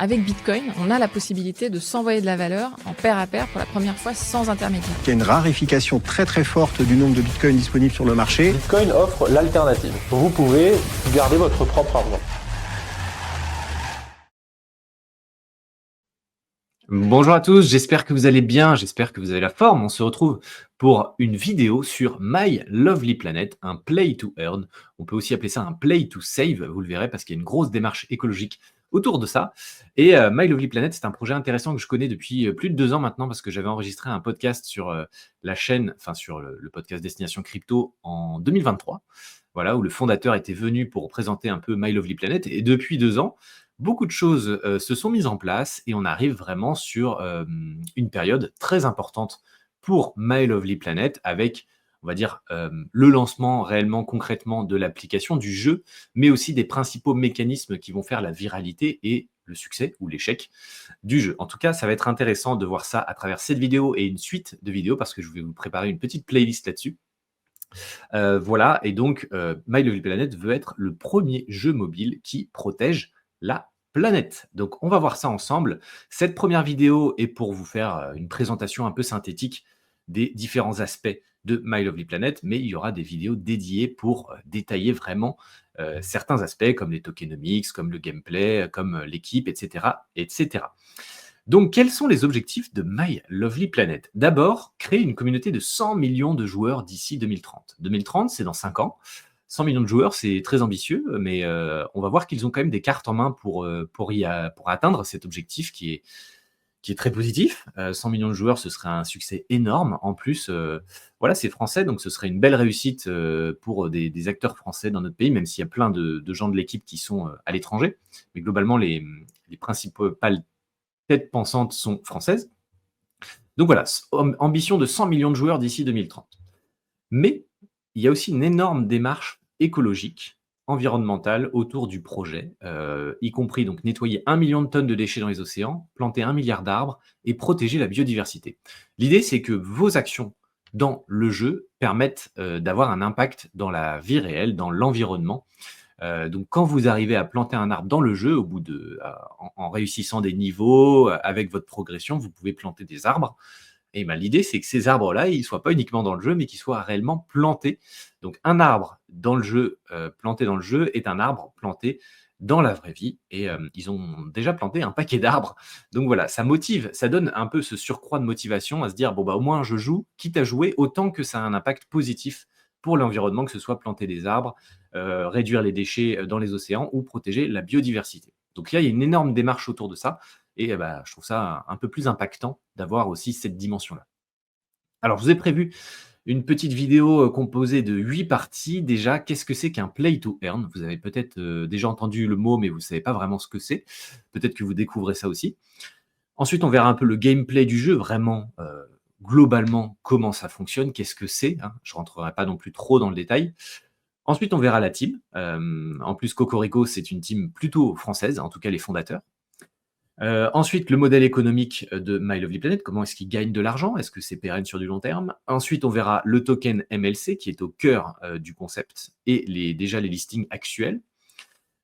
Avec Bitcoin, on a la possibilité de s'envoyer de la valeur en pair à pair pour la première fois sans intermédiaire. Il y a une raréfication très très forte du nombre de bitcoins disponibles sur le marché. Bitcoin offre l'alternative. Vous pouvez garder votre propre argent. Bonjour à tous, j'espère que vous allez bien, j'espère que vous avez la forme. On se retrouve pour une vidéo sur My Lovely Planet, un play to earn. On peut aussi appeler ça un play to save, vous le verrez, parce qu'il y a une grosse démarche écologique autour de ça. Et My Lovely Planet, c'est un projet intéressant que je connais depuis plus de 2 ans maintenant, parce que j'avais enregistré un podcast sur la chaîne, enfin sur le podcast Destination Crypto en 2023. Voilà, où le fondateur était venu pour présenter un peu My Lovely Planet. Et depuis 2 ans, beaucoup de choses se sont mises en place et on arrive vraiment sur une période très importante pour My Lovely Planet avec, on va dire, le lancement réellement, concrètement de l'application, du jeu, mais aussi des principaux mécanismes qui vont faire la viralité et le succès ou l'échec du jeu. En tout cas, ça va être intéressant de voir ça à travers cette vidéo et une suite de vidéos parce que je vais vous préparer une petite playlist là-dessus. Voilà, et donc My Lovely Planet veut être le premier jeu mobile qui protège la planète. Donc on va voir ça ensemble. Cette première vidéo est pour vous faire une présentation un peu synthétique des différents aspects de My Lovely Planet, mais il y aura des vidéos dédiées pour détailler vraiment certains aspects comme les tokenomics, comme le gameplay, comme l'équipe, etc., etc. Donc, quels sont les objectifs de My Lovely Planet? D'abord, créer une communauté de 100 millions de joueurs d'ici 2030. 2030, c'est dans 5 ans. 100 millions de joueurs, c'est très ambitieux, mais on va voir qu'ils ont quand même des cartes en main pour atteindre cet objectif qui est très positif. 100 millions de joueurs, ce serait un succès énorme. En plus, voilà, c'est français, donc ce serait une belle réussite pour des acteurs français dans notre pays, même s'il y a plein de gens de l'équipe qui sont à l'étranger. Mais globalement, les principales têtes pensantes sont françaises. Donc voilà, ambition de 100 millions de joueurs d'ici 2030. Mais il y a aussi une énorme démarche écologique, environnementale autour du projet, y compris donc nettoyer 1 million de tonnes de déchets dans les océans, planter 1 milliard d'arbres et protéger la biodiversité. L'idée, c'est que vos actions dans le jeu permettent d'avoir un impact dans la vie réelle, dans l'environnement. Donc quand vous arrivez à planter un arbre dans le jeu, en réussissant des niveaux, avec votre progression, vous pouvez planter des arbres. Et ben, l'idée, c'est que ces arbres-là, ils ne soient pas uniquement dans le jeu, mais qu'ils soient réellement plantés. Donc un arbre dans le jeu, planté dans le jeu, est un arbre planté dans la vraie vie. Et ils ont déjà planté un paquet d'arbres. Donc voilà, ça motive, ça donne un peu ce surcroît de motivation à se dire, bon, bah, au moins je joue, quitte à jouer, autant que ça a un impact positif pour l'environnement, que ce soit planter des arbres, réduire les déchets dans les océans ou protéger la biodiversité. Donc là, il y a une énorme démarche autour de ça. Et bah, je trouve ça un peu plus impactant d'avoir aussi cette dimension-là. Alors, je vous ai prévu une petite vidéo composée de 8 parties. Déjà, qu'est-ce que c'est qu'un play to earn? Vous avez peut-être déjà entendu le mot, mais vous ne savez pas vraiment ce que c'est. Peut-être que vous découvrez ça aussi. Ensuite, on verra un peu le gameplay du jeu, vraiment globalement comment ça fonctionne, qu'est-ce que c'est, hein. Je ne rentrerai pas non plus trop dans le détail. Ensuite, on verra la team. En plus, Cocorico, c'est une team plutôt française, en tout cas les fondateurs. Ensuite, le modèle économique de My Lovely Planet, comment est-ce qu'il gagne de l'argent? Est-ce que c'est pérenne sur du long terme? Ensuite, on verra le token MLC qui est au cœur du concept et déjà les listings actuels.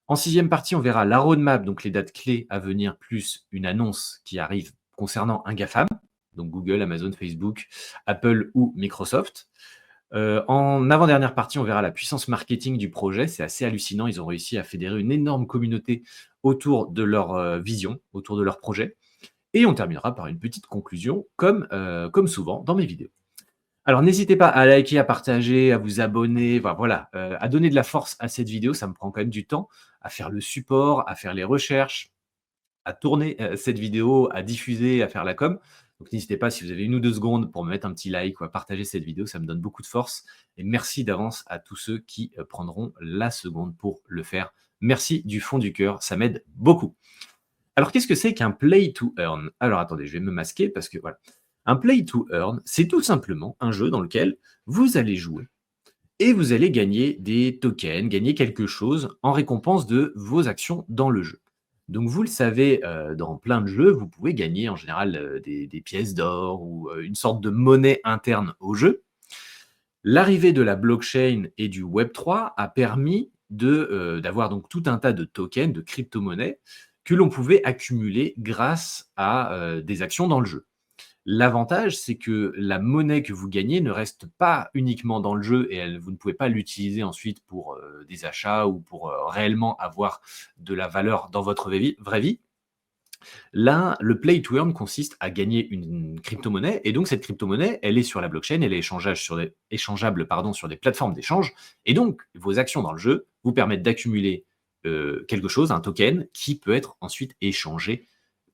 En 6e partie, on verra la roadmap, donc les dates clés à venir, plus une annonce qui arrive concernant un GAFAM, donc Google, Amazon, Facebook, Apple ou Microsoft. En avant-dernière partie, on verra la puissance marketing du projet. C'est assez hallucinant. Ils ont réussi à fédérer une énorme communauté autour de leur vision, autour de leur projet. Et on terminera par une petite conclusion, comme souvent dans mes vidéos. Alors, n'hésitez pas à liker, à partager, à vous abonner, voilà, à donner de la force à cette vidéo. Ça me prend quand même du temps à faire le support, à faire les recherches, à tourner cette vidéo, à diffuser, à faire la com. Donc n'hésitez pas, si vous avez 1 ou 2 secondes pour me mettre un petit like ou à partager cette vidéo, ça me donne beaucoup de force. Et merci d'avance à tous ceux qui prendront la seconde pour le faire. Merci du fond du cœur, ça m'aide beaucoup. Alors qu'est-ce que c'est qu'un play to earn? Alors attendez, je vais me masquer parce que voilà. Un play to earn, c'est tout simplement un jeu dans lequel vous allez jouer et vous allez gagner des tokens, gagner quelque chose en récompense de vos actions dans le jeu. Donc vous le savez, dans plein de jeux, vous pouvez gagner en général des pièces d'or ou une sorte de monnaie interne au jeu. L'arrivée de la blockchain et du Web3 a permis d'avoir donc tout un tas de tokens, de crypto-monnaies, que l'on pouvait accumuler grâce à des actions dans le jeu. L'avantage, c'est que la monnaie que vous gagnez ne reste pas uniquement dans le jeu et vous ne pouvez pas l'utiliser ensuite pour des achats ou pour réellement avoir de la valeur dans votre vraie vie. Là, le play to earn consiste à gagner une crypto-monnaie et donc cette crypto-monnaie, elle est sur la blockchain, elle est échangeable sur des plateformes d'échange et donc vos actions dans le jeu vous permettent d'accumuler quelque chose, un token, qui peut être ensuite échangé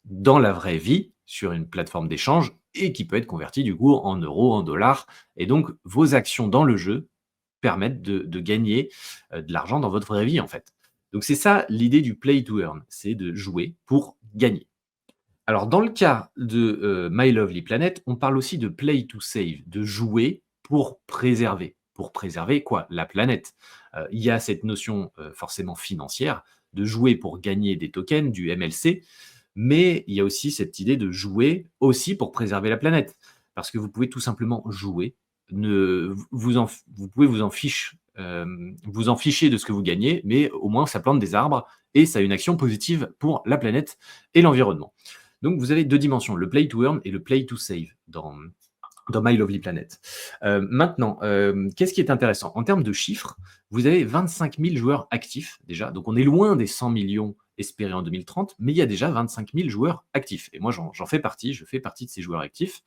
dans la vraie vie sur une plateforme d'échange et qui peut être converti du coup en euros, en dollars. Et donc, vos actions dans le jeu permettent de gagner de l'argent dans votre vraie vie, en fait. Donc, c'est ça l'idée du play to earn, c'est de jouer pour gagner. Alors, dans le cas de My Lovely Planet, on parle aussi de play to save, de jouer pour préserver. Pour préserver quoi? La planète. Il y a cette notion forcément financière de jouer pour gagner des tokens, du MLC, mais il y a aussi cette idée de jouer aussi pour préserver la planète. Parce que vous pouvez tout simplement jouer, vous pouvez vous en ficher de ce que vous gagnez, mais au moins ça plante des arbres et ça a une action positive pour la planète et l'environnement. Donc vous avez deux dimensions, le play to earn et le play to save dans My Lovely Planet. Maintenant, qu'est-ce qui est intéressant? En termes de chiffres, vous avez 25 000 joueurs actifs déjà, donc on est loin des 100 millions espérés en 2030, mais il y a déjà 25 000 joueurs actifs. Et moi, j'en fais partie, je fais partie de ces joueurs actifs.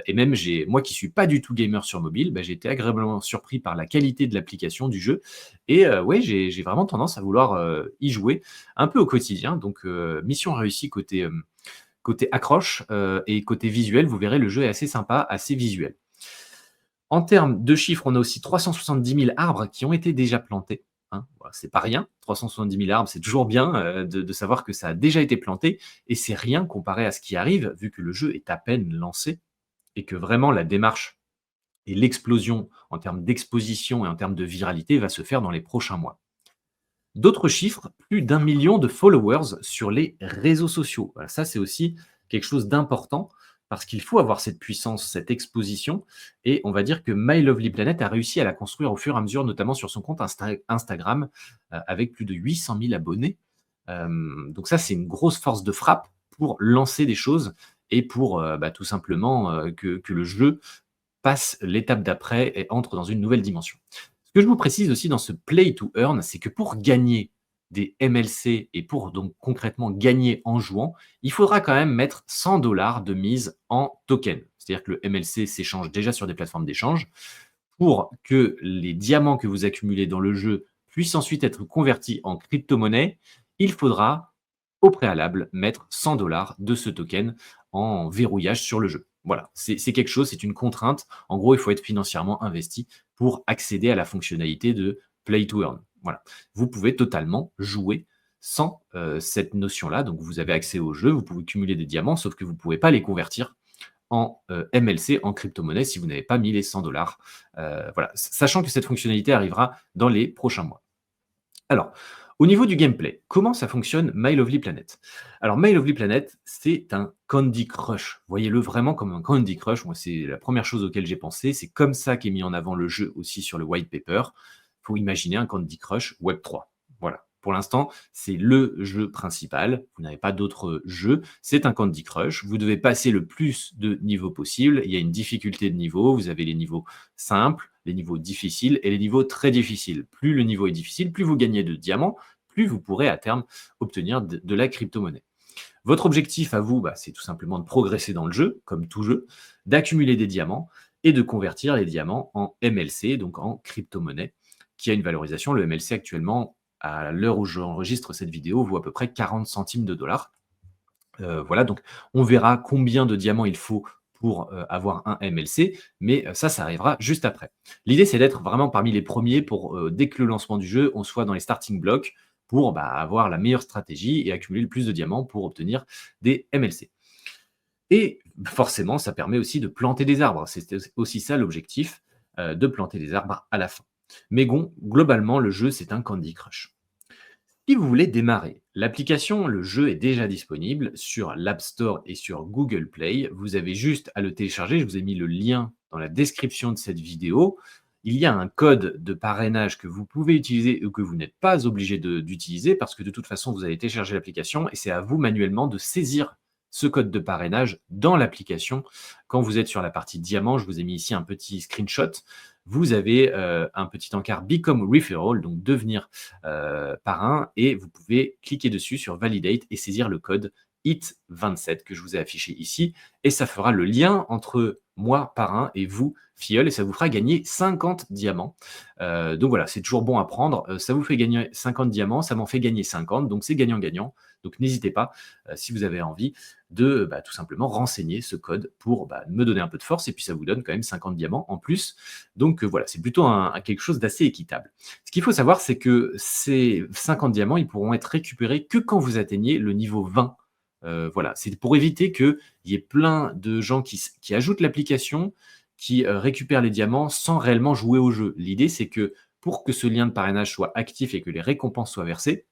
Et même, moi qui ne suis pas du tout gamer sur mobile, j'ai été agréablement surpris par la qualité de l'application du jeu. Et ouais, j'ai vraiment tendance à vouloir y jouer un peu au quotidien. Donc, mission réussie côté accroche et côté visuel, vous verrez, le jeu est assez sympa, assez visuel. En termes de chiffres, on a aussi 370 000 arbres qui ont été déjà plantés. Hein. Voilà, c'est pas rien, 370 000 arbres, c'est toujours bien de savoir que ça a déjà été planté, et c'est rien comparé à ce qui arrive, vu que le jeu est à peine lancé, et que vraiment la démarche et l'explosion en termes d'exposition et en termes de viralité va se faire dans les prochains mois. D'autres chiffres, plus d'1 million de followers sur les réseaux sociaux. Voilà, ça, c'est aussi quelque chose d'important parce qu'il faut avoir cette puissance, cette exposition. Et on va dire que My Lovely Planet a réussi à la construire au fur et à mesure, notamment sur son compte Instagram, avec plus de 800 000 abonnés. Donc ça, c'est une grosse force de frappe pour lancer des choses et pour tout simplement que le jeu passe l'étape d'après et entre dans une nouvelle dimension. Ce que je vous précise aussi dans ce play to earn, c'est que pour gagner des MLC et pour donc concrètement gagner en jouant, il faudra quand même mettre 100 $ de mise en token. C'est-à-dire que le MLC s'échange déjà sur des plateformes d'échange. Pour que les diamants que vous accumulez dans le jeu puissent ensuite être convertis en crypto-monnaie, il faudra au préalable mettre 100 $ de ce token en verrouillage sur le jeu. Voilà, c'est quelque chose, c'est une contrainte. En gros, il faut être financièrement investi pour accéder à la fonctionnalité de play to earn. Voilà. Vous pouvez totalement jouer sans cette notion-là. Donc, vous avez accès au jeu, vous pouvez cumuler des diamants, sauf que vous ne pouvez pas les convertir en MLC, en crypto-monnaie, si vous n'avez pas mis les 100 $. Voilà. Sachant que cette fonctionnalité arrivera dans les prochains mois. Alors, au niveau du gameplay, comment ça fonctionne My Lovely Planet? Alors, My Lovely Planet, c'est un Candy Crush. Voyez-le vraiment comme un Candy Crush. Moi, c'est la première chose auquel j'ai pensé. C'est comme ça qu'est mis en avant le jeu aussi sur le white paper. Il faut imaginer un Candy Crush Web 3. Voilà. Pour l'instant, c'est le jeu principal. Vous n'avez pas d'autres jeux. C'est un Candy Crush. Vous devez passer le plus de niveaux possible. Il y a une difficulté de niveau. Vous avez les niveaux simples, les niveaux difficiles et les niveaux très difficiles. Plus le niveau est difficile, plus vous gagnez de diamants, plus vous pourrez à terme obtenir de la crypto-monnaie. Votre objectif à vous, c'est tout simplement de progresser dans le jeu, comme tout jeu, d'accumuler des diamants et de convertir les diamants en MLC, donc en crypto-monnaie, qui a une valorisation. Le MLC actuellement, à l'heure où j'enregistre cette vidéo, vaut à peu près 40 centimes de dollars. Voilà, donc on verra combien de diamants il faut pour avoir un MLC, mais ça arrivera juste après. L'idée, c'est d'être vraiment parmi les premiers pour, dès que le lancement du jeu, on soit dans les starting blocks pour avoir la meilleure stratégie et accumuler le plus de diamants pour obtenir des MLC. Et forcément, ça permet aussi de planter des arbres. C'est aussi ça l'objectif, de planter des arbres à la fin. Mais bon, globalement, le jeu, c'est un Candy Crush. Si vous voulez démarrer l'application, le jeu est déjà disponible sur l'App Store et sur Google Play. Vous avez juste à le télécharger. Je vous ai mis le lien dans la description de cette vidéo. il y a un code de parrainage que vous pouvez utiliser ou que vous n'êtes pas obligé d'utiliser parce que de toute façon, vous allez télécharger l'application et c'est à vous manuellement de saisir ce code de parrainage dans l'application. Quand vous êtes sur la partie diamant, je vous ai mis ici un petit screenshot. Vous avez un petit encart Become Referral, donc devenir parrain, et vous pouvez cliquer dessus sur Validate et saisir le code HIT27 que je vous ai affiché ici, et ça fera le lien entre moi, parrain, et vous, filleul, et ça vous fera gagner 50 diamants. Donc voilà, c'est toujours bon à prendre. Ça vous fait gagner 50 diamants, ça m'en fait gagner 50, donc c'est gagnant-gagnant. Donc n'hésitez pas, si vous avez envie, de tout simplement renseigner ce code pour me donner un peu de force, et puis ça vous donne quand même 50 diamants en plus. Donc voilà, c'est plutôt quelque chose d'assez équitable. Ce qu'il faut savoir, c'est que ces 50 diamants, ils pourront être récupérés que quand vous atteignez le niveau 20. Voilà, c'est pour éviter qu'il y ait plein de gens qui ajoutent l'application, qui récupèrent les diamants sans réellement jouer au jeu. L'idée, c'est que pour que ce lien de parrainage soit actif et que les récompenses soient versées,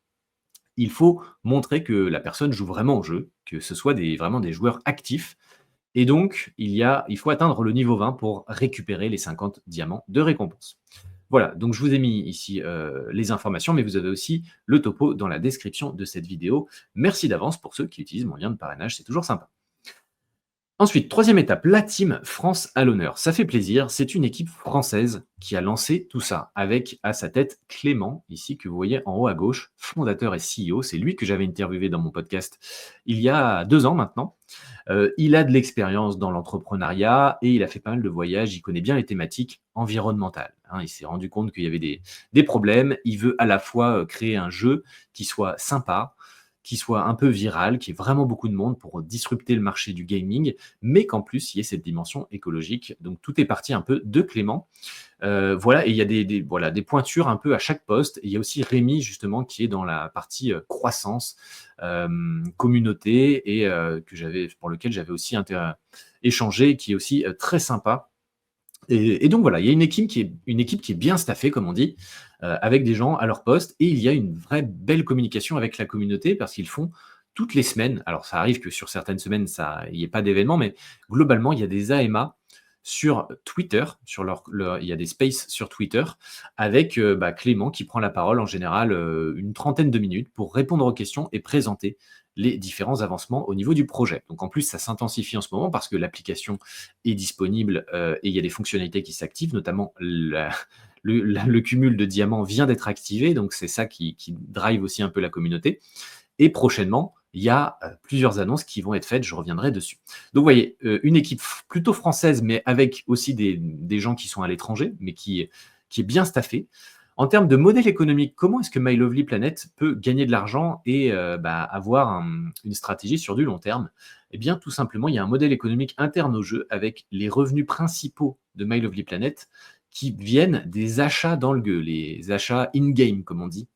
il faut montrer que la personne joue vraiment au jeu, que ce soit vraiment des joueurs actifs. Et donc, il faut atteindre le niveau 20 pour récupérer les 50 diamants de récompense. Voilà, donc je vous ai mis ici les informations, mais vous avez aussi le topo dans la description de cette vidéo. Merci d'avance pour ceux qui utilisent mon lien de parrainage, c'est toujours sympa. Ensuite, troisième étape, la team France à l'honneur. Ça fait plaisir, c'est une équipe française qui a lancé tout ça, avec à sa tête Clément, ici que vous voyez en haut à gauche, fondateur et CEO. C'est lui que j'avais interviewé dans mon podcast il y a 2 ans maintenant. Il a de l'expérience dans l'entrepreneuriat et il a fait pas mal de voyages, il connaît bien les thématiques environnementales. Il s'est rendu compte qu'il y avait des problèmes, il veut à la fois créer un jeu qui soit sympa, qui soit un peu viral, qui ait vraiment beaucoup de monde pour disrupter le marché du gaming, mais qu'en plus, il y ait cette dimension écologique. Donc, tout est parti un peu de Clément. Voilà, et il y a des pointures un peu à chaque poste. Et il y a aussi Rémi, justement, qui est dans la partie croissance, communauté, et pour lequel j'avais aussi échangé, qui est aussi très sympa. Et donc voilà, il y a une équipe qui est bien staffée, comme on dit, avec des gens à leur poste, et il y a une vraie belle communication avec la communauté parce qu'ils font toutes les semaines. Alors ça arrive que sur certaines semaines, il n'y ait pas d'événement, mais globalement, il y a des AMA sur Twitter, il y a des spaces sur Twitter avec Clément qui prend la parole en général une trentaine de minutes pour répondre aux questions et présenter les différents avancements au niveau du projet. Donc en plus, ça s'intensifie en ce moment parce que l'application est disponible et il y a des fonctionnalités qui s'activent, notamment le cumul de diamants vient d'être activé, donc c'est ça qui drive aussi un peu la communauté. Et prochainement, il y a plusieurs annonces qui vont être faites, je reviendrai dessus. Donc vous voyez, une équipe plutôt française, mais avec aussi des gens qui sont à l'étranger, mais qui est bien staffée. En termes de modèle économique, comment est-ce que My Lovely Planet peut gagner de l'argent et avoir une stratégie sur du long terme? Eh bien, tout simplement, il y a un modèle économique interne au jeu avec les revenus principaux de My Lovely Planet qui viennent des achats dans le jeu, les achats in-game, comme on dit.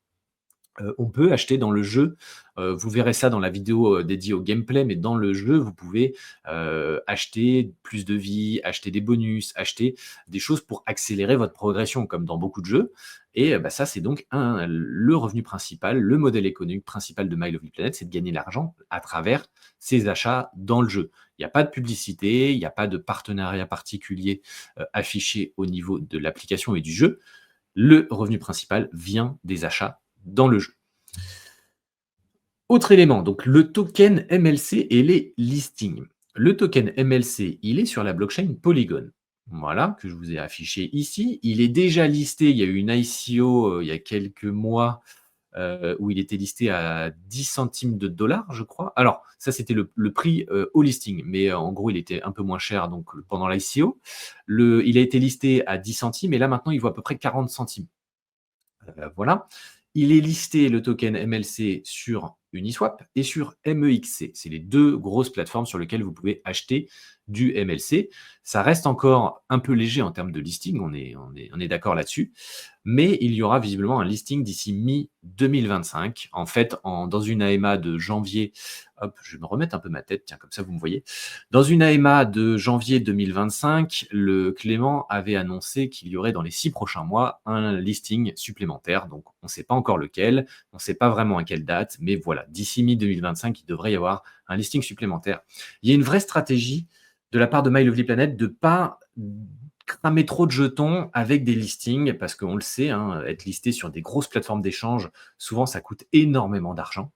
On peut acheter dans le jeu, vous verrez ça dans la vidéo dédiée au gameplay, mais dans le jeu, vous pouvez acheter plus de vie, acheter des bonus, acheter des choses pour accélérer votre progression, comme dans beaucoup de jeux. Et ça, c'est donc le revenu principal, le modèle économique principal de My Lovely Planet, c'est de gagner de l'argent à travers ces achats dans le jeu. Il n'y a pas de publicité, il n'y a pas de partenariat particulier affiché au niveau de l'application et du jeu. Le revenu principal vient des achats dans le jeu. Autre élément, donc le token MLC et les listings. Le token MLC, il est sur la blockchain Polygon. Voilà, que je vous ai affiché ici. Il est déjà listé, il y a eu une ICO il y a quelques mois où il était listé à 10 centimes de dollars, je crois. Alors, ça, c'était le prix au listing, mais en gros, il était un peu moins cher donc, pendant l'ICO. Il a été listé à 10 centimes et là, maintenant, il vaut à peu près 40 centimes. Voilà. Il est listé, le token MLC, sur Uniswap et sur MEXC. C'est les 2 grosses plateformes sur lesquelles vous pouvez acheter du MLC. Ça reste encore un peu léger en termes de listing, on est d'accord là-dessus. Mais il y aura visiblement un listing d'ici mi-2025. En fait, dans une AMA de janvier, hop, je vais me remettre un peu ma tête, tiens, comme ça vous me voyez. Dans une AMA de janvier 2025, le Clément avait annoncé qu'il y aurait dans les 6 prochains mois un listing supplémentaire. Donc, on ne sait pas encore lequel, on ne sait pas vraiment à quelle date, mais voilà, d'ici mi-2025, il devrait y avoir un listing supplémentaire. Il y a une vraie stratégie de la part de My Lovely Planet de ne pas cramer trop de jetons avec des listings, parce qu'on le sait, hein, être listé sur des grosses plateformes d'échange, souvent ça coûte énormément d'argent.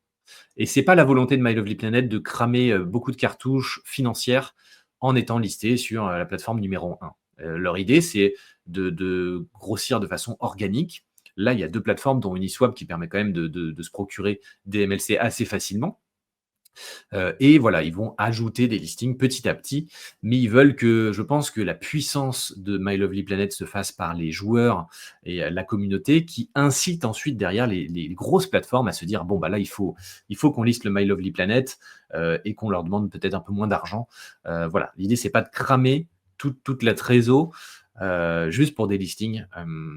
Et c'est pas la volonté de My Lovely Planet de cramer beaucoup de cartouches financières en étant listé sur la plateforme numéro 1. Leur idée, c'est de grossir de façon organique. Là, il y a 2 plateformes, dont Uniswap, qui permet quand même de se procurer des MLC assez facilement. Et voilà, ils vont ajouter des listings petit à petit, mais ils veulent je pense que la puissance de My Lovely Planet se fasse par les joueurs et la communauté, qui incite ensuite derrière les grosses plateformes à se dire: bon, bah là, il faut qu'on liste le My Lovely Planet et qu'on leur demande peut-être un peu moins d'argent. Voilà, l'idée, c'est pas de cramer toute la trésor juste pour des listings.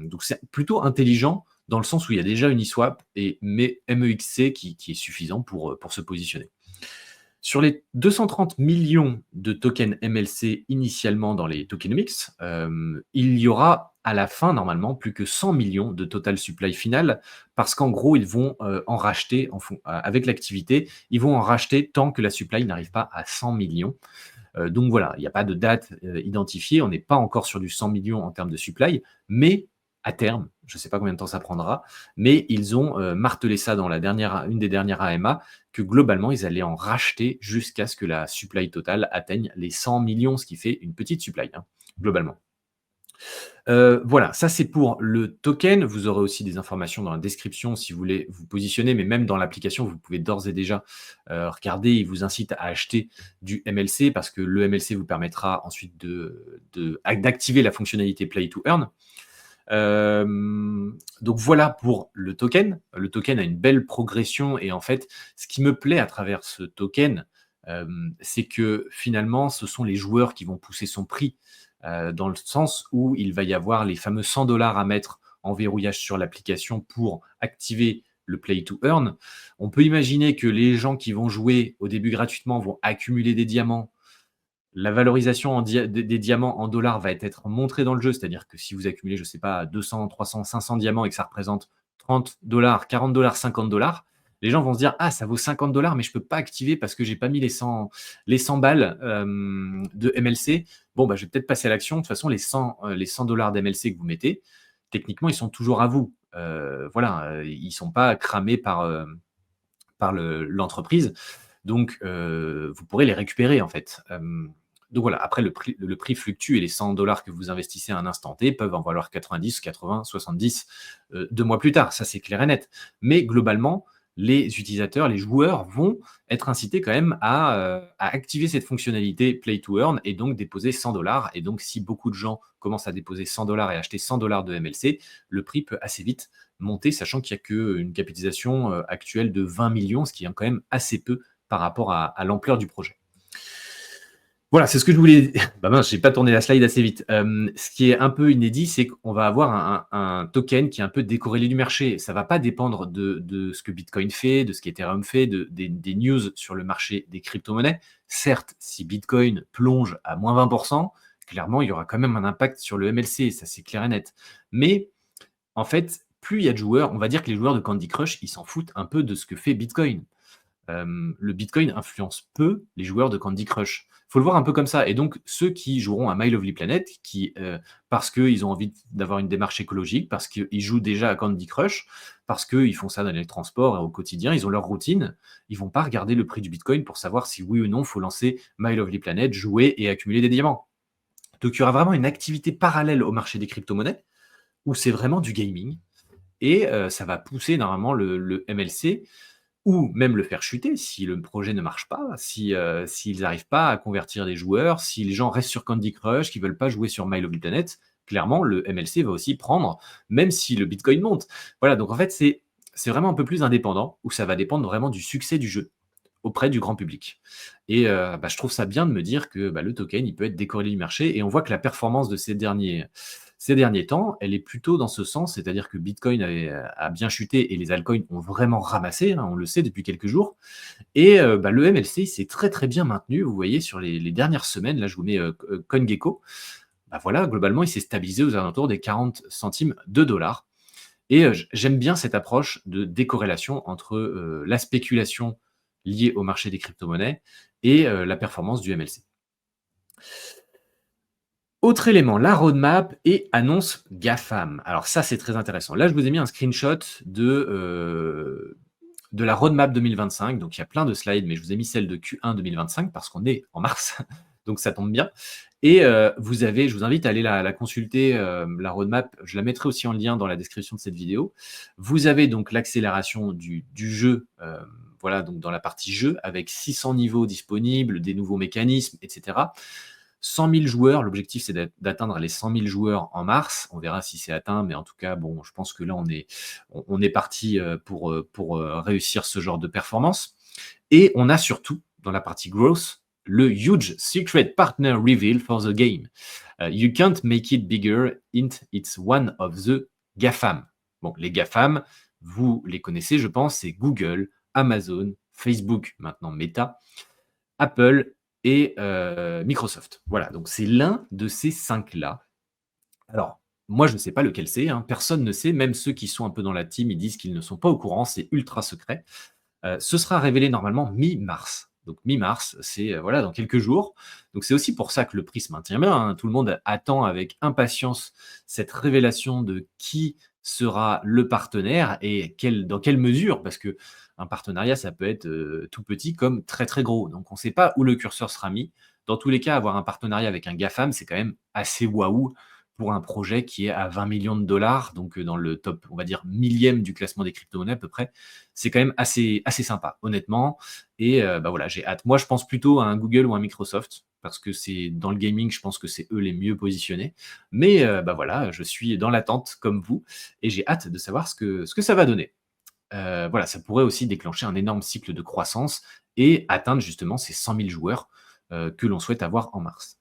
Donc c'est plutôt intelligent dans le sens où il y a déjà Uniswap mais MEXC qui est suffisant pour se positionner. Sur les 230 millions de tokens MLC initialement dans les tokenomics, il y aura à la fin, normalement, plus que 100 millions de total supply final, parce qu'en gros, ils vont en racheter, avec l'activité, ils vont en racheter tant que la supply n'arrive pas à 100 millions. Donc voilà, il n'y a pas de date identifiée, on n'est pas encore sur du 100 millions en termes de supply, mais à terme, je ne sais pas combien de temps ça prendra, mais ils ont martelé ça dans une des dernières AMA, que globalement, ils allaient en racheter jusqu'à ce que la supply totale atteigne les 100 millions, ce qui fait une petite supply, hein, globalement. Voilà, ça c'est pour le token. Vous aurez aussi des informations dans la description si vous voulez vous positionner, mais même dans l'application, vous pouvez d'ores et déjà regarder. Il vous incite à acheter du MLC, parce que le MLC vous permettra ensuite d'activer la fonctionnalité Play to Earn. Donc voilà pour le token. Le token a une belle progression, et en fait, ce qui me plaît à travers ce token, c'est que finalement, ce sont les joueurs qui vont pousser son prix, dans le sens où il va y avoir les fameux 100 $ à mettre en verrouillage sur l'application pour activer le Play to Earn. On peut imaginer que les gens qui vont jouer au début gratuitement vont accumuler des diamants. La valorisation des diamants en dollars va être montrée dans le jeu, c'est-à-dire que si vous accumulez, je ne sais pas, 200, 300, 500 diamants et que ça représente 30 $, 40 $, 50 $, les gens vont se dire: ah, ça vaut 50 $, mais je ne peux pas activer parce que je n'ai pas mis les 100 balles de MLC. Bon, bah, je vais peut-être passer à l'action. De toute façon, les 100 $ d'MLC que vous mettez, techniquement, ils sont toujours à vous. Voilà, ils ne sont pas cramés par l'entreprise. Donc, vous pourrez les récupérer, en fait. Donc voilà, après, le prix fluctue, et les 100 $ que vous investissez à un instant T peuvent en valoir 90, 80, 70 2 mois plus tard. Ça, c'est clair et net. Mais globalement, les utilisateurs, les joueurs vont être incités quand même à activer cette fonctionnalité Play to Earn, et donc déposer 100 $. Et donc, si beaucoup de gens commencent à déposer 100 $ et acheter 100 $ de MLC, le prix peut assez vite monter, sachant qu'il n'y a qu'une capitalisation actuelle de 20 millions, ce qui est quand même assez peu par rapport à l'ampleur du projet. Voilà, c'est ce que je voulais. Bah mince, j'ai pas tourné la slide assez vite. Ce qui est un peu inédit, c'est qu'on va avoir un token qui est un peu décorrélé du marché. Ça va pas dépendre de ce que Bitcoin fait, de ce qu'Ethereum fait, des news sur le marché des crypto-monnaies. Certes, si Bitcoin plonge à moins 20%, clairement, il y aura quand même un impact sur le MLC, ça c'est clair et net. Mais en fait, plus il y a de joueurs, on va dire que les joueurs de Candy Crush, ils s'en foutent un peu de ce que fait Bitcoin. Le Bitcoin influence peu les joueurs de Candy Crush. Il faut le voir un peu comme ça. Et donc, ceux qui joueront à My Lovely Planet, parce qu'ils ont envie d'avoir une démarche écologique, parce qu'ils jouent déjà à Candy Crush, parce qu'ils font ça dans les transports et au quotidien, ils ont leur routine, ils ne vont pas regarder le prix du Bitcoin pour savoir si oui ou non il faut lancer My Lovely Planet, jouer et accumuler des diamants. Donc, il y aura vraiment une activité parallèle au marché des crypto-monnaies, où c'est vraiment du gaming, et ça va pousser normalement le MLC, ou même le faire chuter si le projet ne marche pas, s'ils n'arrivent pas à convertir des joueurs, si les gens restent sur Candy Crush, qui ne veulent pas jouer sur My Lovely Planet. Clairement, le MLC va aussi prendre, même si le Bitcoin monte. Voilà, donc en fait, c'est vraiment un peu plus indépendant, où ça va dépendre vraiment du succès du jeu auprès du grand public. Et je trouve ça bien de me dire que le token, il peut être décorrélé du marché, et on voit que la performance de ces derniers temps, elle est plutôt dans ce sens, c'est-à-dire que Bitcoin a bien chuté et les altcoins ont vraiment ramassé, hein, on le sait depuis quelques jours. Et le MLC s'est très très bien maintenu. Vous voyez sur les dernières semaines, là je vous mets CoinGecko, voilà, globalement il s'est stabilisé aux alentours des 40 centimes de dollars. Et j'aime bien cette approche de décorrélation entre la spéculation liée au marché des crypto-monnaies et la performance du MLC. Autre élément, la roadmap et annonce GAFAM. Alors ça, c'est très intéressant. Là, je vous ai mis un screenshot de la roadmap 2025. Donc, il y a plein de slides, mais je vous ai mis celle de Q1 2025 parce qu'on est en mars, donc ça tombe bien. Et je vous invite à aller la consulter, la roadmap. Je la mettrai aussi en lien dans la description de cette vidéo. Vous avez donc l'accélération du jeu, voilà, donc dans la partie jeu, avec 600 niveaux disponibles, des nouveaux mécanismes, etc. 100 000 joueurs, l'objectif c'est d'atteindre les 100 000 joueurs en mars. On verra si c'est atteint, mais en tout cas, bon, je pense que là on est parti pour réussir ce genre de performance. Et on a surtout, dans la partie growth, le Huge Secret Partner Reveal for the game. You can't make it bigger, it's one of the GAFAM. Bon, les GAFAM, vous les connaissez, je pense, c'est Google, Amazon, Facebook, maintenant Meta, Apple et Microsoft. Voilà, donc c'est l'un de ces 5-là. Alors, moi, je ne sais pas lequel c'est, hein. Personne ne sait, même ceux qui sont un peu dans la team, ils disent qu'ils ne sont pas au courant, c'est ultra secret. Ce sera révélé normalement mi-mars. Donc mi-mars, c'est voilà, dans quelques jours. Donc c'est aussi pour ça que le prix se maintient bien, hein. Tout le monde attend avec impatience cette révélation de qui sera le partenaire et dans quelle mesure, parce que un partenariat, ça peut être tout petit comme très très gros. Donc on ne sait pas où le curseur sera mis. Dans tous les cas, avoir un partenariat avec un GAFAM, c'est quand même assez waouh pour un projet qui est à 20 millions de dollars, donc dans le top, on va dire, millième du classement des crypto-monnaies à peu près. C'est quand même assez sympa, honnêtement. Et voilà, j'ai hâte. Moi, je pense plutôt à un Google ou un Microsoft, parce que c'est dans le gaming, je pense que c'est eux les mieux positionnés. Mais voilà, je suis dans l'attente comme vous, et j'ai hâte de savoir ce que ça va donner. Voilà, ça pourrait aussi déclencher un énorme cycle de croissance et atteindre justement ces 100 000 joueurs que l'on souhaite avoir en mars.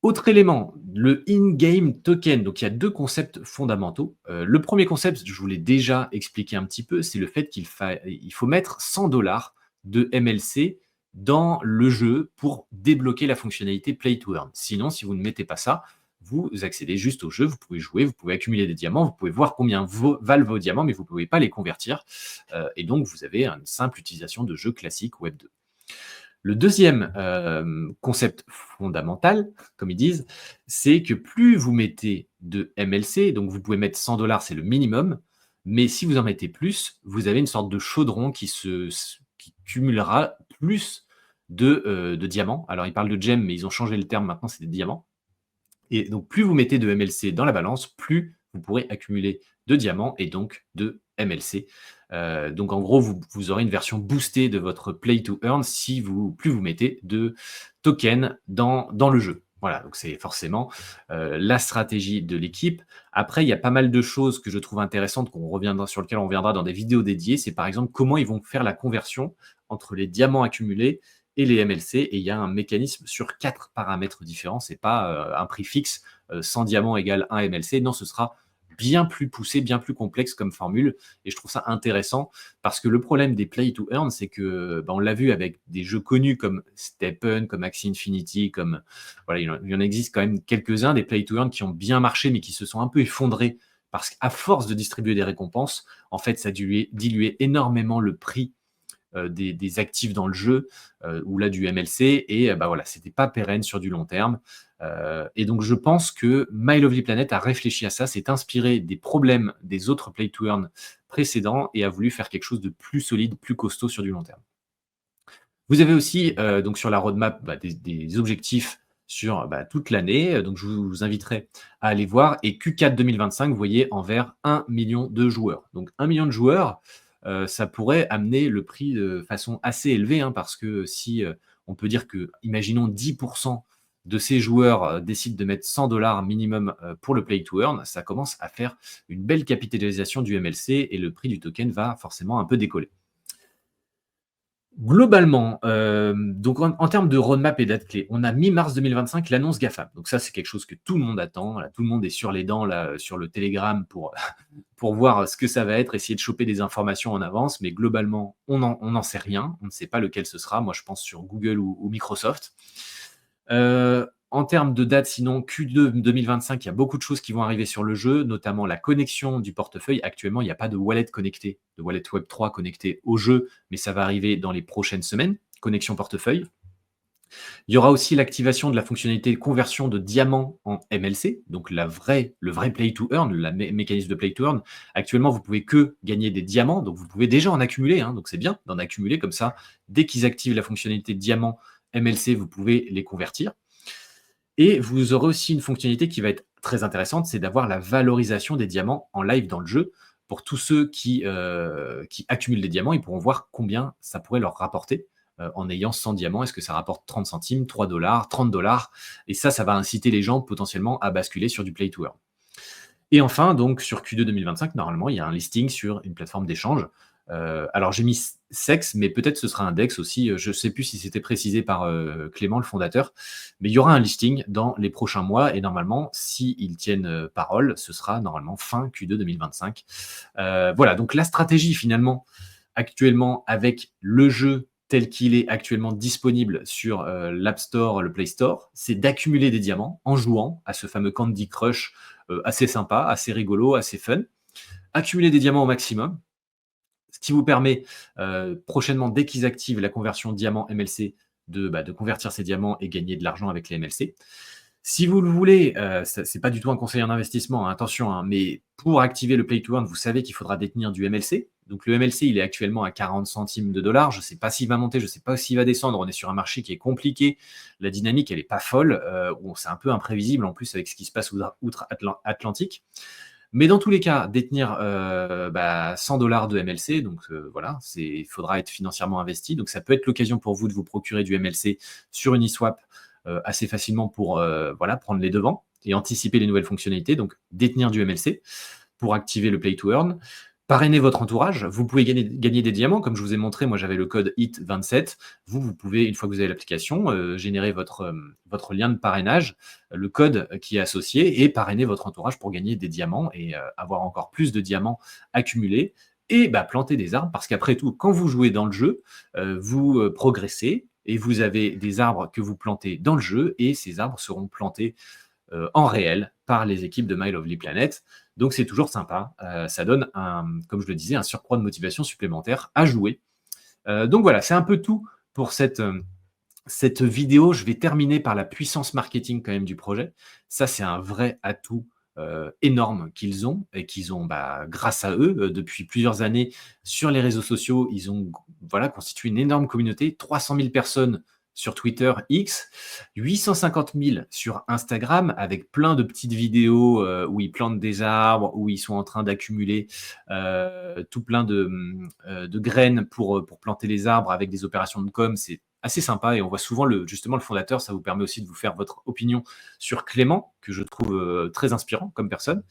Autre élément, le in-game token. Donc, il y a deux concepts fondamentaux. Le premier concept, je vous l'ai déjà expliqué un petit peu, c'est le fait qu'il faut mettre 100 $ de MLC dans le jeu pour débloquer la fonctionnalité Play to Earn. Sinon, si vous ne mettez pas ça, vous accédez juste au jeu, vous pouvez jouer, vous pouvez accumuler des diamants, vous pouvez voir combien valent vos diamants, mais vous ne pouvez pas les convertir. Et donc, vous avez une simple utilisation de jeu classique Web 2. Le deuxième concept fondamental, comme ils disent, c'est que plus vous mettez de MLC, donc vous pouvez mettre 100 $, c'est le minimum, mais si vous en mettez plus, vous avez une sorte de chaudron qui cumulera plus de diamants. Alors, ils parlent de gems, mais ils ont changé le terme, maintenant c'est des diamants. Et donc, plus vous mettez de MLC dans la balance, plus vous pourrez accumuler de diamants et donc de MLC. Donc, en gros, vous aurez une version boostée de votre Play to Earn plus vous mettez de tokens dans le jeu. Voilà, donc c'est forcément la stratégie de l'équipe. Après, il y a pas mal de choses que je trouve intéressantes sur lesquelles on reviendra dans des vidéos dédiées. C'est par exemple comment ils vont faire la conversion entre les diamants accumulés et les MLC. Et il y a un mécanisme sur 4 paramètres différents. Ce n'est pas un prix fixe, 100 diamants égale 1 MLC. Non, ce sera bien plus poussé, bien plus complexe comme formule. Et je trouve ça intéressant parce que le problème des Play to Earn, c'est que, on l'a vu avec des jeux connus comme Stephen, comme Axie Infinity, voilà, il y en existe quand même quelques-uns des Play to Earn qui ont bien marché, mais qui se sont un peu effondrés parce qu'à force de distribuer des récompenses, en fait, ça diluait énormément le prix des actifs dans le jeu, ou là du MLC, et voilà, c'était pas pérenne sur du long terme. Et donc je pense que My Lovely Planet a réfléchi à ça, s'est inspiré des problèmes des autres Play to Earn précédents et a voulu faire quelque chose de plus solide, plus costaud sur du long terme. Vous avez aussi donc sur la roadmap des objectifs sur toute l'année, donc je vous inviterai à aller voir, et Q4 2025, vous voyez en vert 1 million de joueurs. Donc 1 million de joueurs, ça pourrait amener le prix de façon assez élevée, hein, parce que si on peut dire que, imaginons 10% de ces joueurs décident de mettre 100 $ minimum pour le Play to Earn, ça commence à faire une belle capitalisation du MLC et le prix du token va forcément un peu décoller. Globalement, donc en termes de roadmap et date clé, on a mi-mars 2025 l'annonce GAFAM. Donc ça, c'est quelque chose que tout le monde attend. Là, tout le monde est sur les dents là, sur le Telegram pour voir ce que ça va être, essayer de choper des informations en avance. Mais globalement, on n'en sait rien. On ne sait pas lequel ce sera. Moi, je pense sur Google ou Microsoft. En termes de date, sinon, Q2 2025, il y a beaucoup de choses qui vont arriver sur le jeu, notamment la connexion du portefeuille. Actuellement, il n'y a pas de wallet connecté, de wallet Web3 connecté au jeu, mais ça va arriver dans les prochaines semaines. Connexion portefeuille. Il y aura aussi l'activation de la fonctionnalité conversion de diamants en MLC, donc le vrai play to earn, le mécanisme de play to earn. Actuellement, vous pouvez que gagner des diamants, donc vous pouvez déjà en accumuler, hein, donc c'est bien d'en accumuler comme ça. Dès qu'ils activent la fonctionnalité diamant MLC, vous pouvez les convertir. Et vous aurez aussi une fonctionnalité qui va être très intéressante, c'est d'avoir la valorisation des diamants en live dans le jeu. Pour tous ceux qui accumulent des diamants, ils pourront voir combien ça pourrait leur rapporter en ayant 100 diamants. Est-ce que ça rapporte 30 centimes, 3 dollars, 30 dollars? Et ça va inciter les gens potentiellement à basculer sur du play to earn. Et enfin, donc sur Q2 2025, normalement, il y a un listing sur une plateforme d'échange. Alors j'ai mis Sex, mais peut-être ce sera un Dex aussi. Je ne sais plus si c'était précisé par Clément, le fondateur, mais il y aura un listing dans les prochains mois et normalement, s'ils tiennent parole, ce sera normalement fin Q2 2025. Voilà, donc la stratégie finalement, actuellement, avec le jeu tel qu'il est actuellement disponible sur l'App Store, le Play Store, c'est d'accumuler des diamants en jouant à ce fameux Candy Crush assez sympa, assez rigolo, assez fun. Accumuler des diamants au maximum, ce qui vous permet prochainement, dès qu'ils activent la conversion diamant MLC, de convertir ces diamants et gagner de l'argent avec les MLC. Si vous le voulez, ce n'est pas du tout un conseil en investissement, hein, attention, hein, mais pour activer le Play to Earn, vous savez qu'il faudra détenir du MLC. Donc le MLC, il est actuellement à 40 centimes de dollars. Je ne sais pas s'il va monter, je ne sais pas s'il va descendre. On est sur un marché qui est compliqué. La dynamique, elle n'est pas folle. C'est un peu imprévisible en plus avec ce qui se passe outre-Atlantique. Mais dans tous les cas, détenir 100 dollars de MLC, donc voilà, il faudra être financièrement investi. Donc ça peut être l'occasion pour vous de vous procurer du MLC sur une eSwap assez facilement pour prendre les devants et anticiper les nouvelles fonctionnalités. Donc détenir du MLC pour activer le Play to Earn. Parrainer votre entourage. Vous pouvez gagner des diamants. Comme je vous ai montré, moi j'avais le code HIT27. Vous pouvez, une fois que vous avez l'application, générer votre lien de parrainage, le code qui est associé, et parrainer votre entourage pour gagner des diamants et avoir encore plus de diamants accumulés et planter des arbres. Parce qu'après tout, quand vous jouez dans le jeu, vous progressez et vous avez des arbres que vous plantez dans le jeu et ces arbres seront plantés en réel par les équipes de My Lovely Planet. Donc c'est toujours sympa. Ça donne, comme je le disais, un surcroît de motivation supplémentaire à jouer. Donc voilà, c'est un peu tout pour cette vidéo. Je vais terminer par la puissance marketing quand même du projet. Ça, c'est un vrai atout énorme qu'ils ont et qu'ils ont grâce à eux depuis plusieurs années sur les réseaux sociaux. Ils ont constitué une énorme communauté, 300 000 personnes sur Twitter X, 850 000 sur Instagram, avec plein de petites vidéos où ils plantent des arbres, où ils sont en train d'accumuler tout plein de graines pour planter les arbres avec des opérations de com. C'est assez sympa et on voit souvent justement le fondateur. Ça vous permet aussi de vous faire votre opinion sur Clément, que je trouve très inspirant comme personne.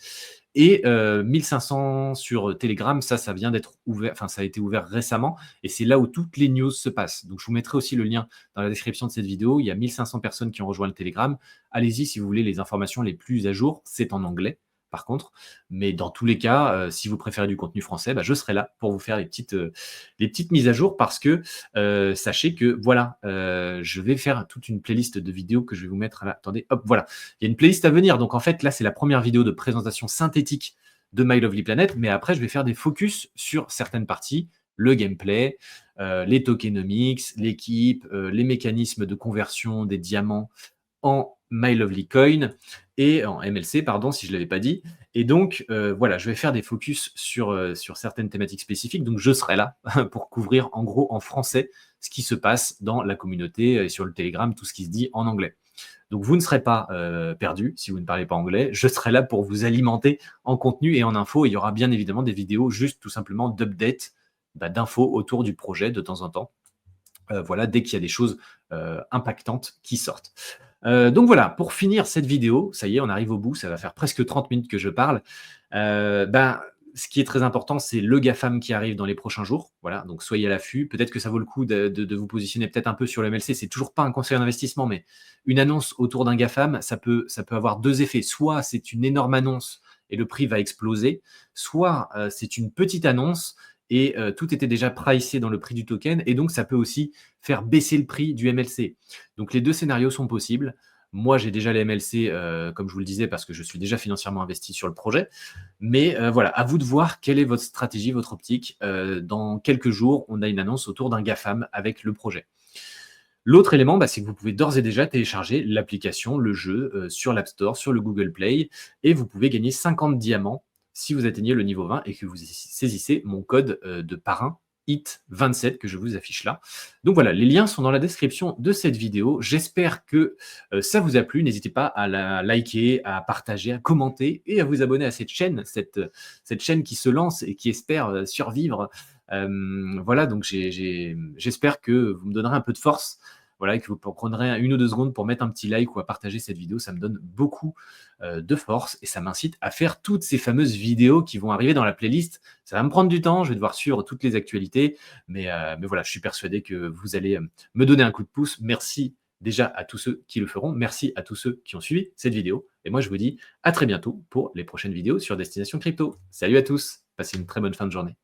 Et 1500 sur Telegram, ça vient d'être ouvert, enfin ça a été ouvert récemment, et c'est là où toutes les news se passent. Donc je vous mettrai aussi le lien dans la description de cette vidéo. Il y a 1500 personnes qui ont rejoint le Telegram. Allez-y si vous voulez les informations les plus à jour. C'est en anglais, par contre. Mais dans tous les cas, si vous préférez du contenu français, je serai là pour vous faire les petites mises à jour parce que sachez que voilà, je vais faire toute une playlist de vidéos que je vais vous mettre là. Attendez, hop, voilà. Il y a une playlist à venir. Donc en fait, là, c'est la première vidéo de présentation synthétique de My Lovely Planet. Mais après, je vais faire des focus sur certaines parties, le gameplay, les tokenomics, l'équipe, les mécanismes de conversion des diamants en My Lovely Coin et en MLC, pardon, si je ne l'avais pas dit. Et donc, voilà, je vais faire des focus sur certaines thématiques spécifiques. Donc, je serai là pour couvrir en gros en français ce qui se passe dans la communauté et sur le Telegram, tout ce qui se dit en anglais. Donc, vous ne serez pas perdu si vous ne parlez pas anglais. Je serai là pour vous alimenter en contenu et en info. Il y aura bien évidemment des vidéos juste tout simplement d'update, d'infos autour du projet de temps en temps. Voilà, dès qu'il y a des choses impactantes qui sortent. Donc voilà, pour finir cette vidéo, ça y est, on arrive au bout, ça va faire presque 30 minutes que je parle. Ce qui est très important, c'est le GAFAM qui arrive dans les prochains jours. Voilà, donc soyez à l'affût. Peut-être que ça vaut le coup de vous positionner peut-être un peu sur le MLC. C'est toujours pas un conseil en investissement, mais une annonce autour d'un GAFAM, ça peut avoir deux effets. Soit c'est une énorme annonce et le prix va exploser, soit c'est une petite annonce et tout était déjà pricé dans le prix du token, et donc ça peut aussi faire baisser le prix du MLC. Donc les deux scénarios sont possibles. Moi, j'ai déjà les MLC, comme je vous le disais, parce que je suis déjà financièrement investi sur le projet. Mais voilà, à vous de voir quelle est votre stratégie, votre optique. Dans quelques jours, on a une annonce autour d'un GAFAM avec le projet. L'autre élément, c'est que vous pouvez d'ores et déjà télécharger l'application, le jeu, sur l'App Store, sur le Google Play, et vous pouvez gagner 50 diamants si vous atteignez le niveau 20 et que vous saisissez mon code de parrain HIT27 que je vous affiche là. Donc voilà, les liens sont dans la description de cette vidéo. J'espère que ça vous a plu. N'hésitez pas à la liker, à partager, à commenter et à vous abonner à cette chaîne, cette chaîne qui se lance et qui espère survivre. Voilà, donc j'espère que vous me donnerez un peu de force. Voilà, et que vous prendrez 1 ou 2 secondes pour mettre un petit like ou à partager cette vidéo. Ça me donne beaucoup de force et ça m'incite à faire toutes ces fameuses vidéos qui vont arriver dans la playlist. Ça va me prendre du temps, je vais devoir suivre toutes les actualités, mais voilà, je suis persuadé que vous allez me donner un coup de pouce. Merci déjà à tous ceux qui le feront. Merci à tous ceux qui ont suivi cette vidéo. Et moi, je vous dis à très bientôt pour les prochaines vidéos sur Destination Crypto. Salut à tous, passez une très bonne fin de journée.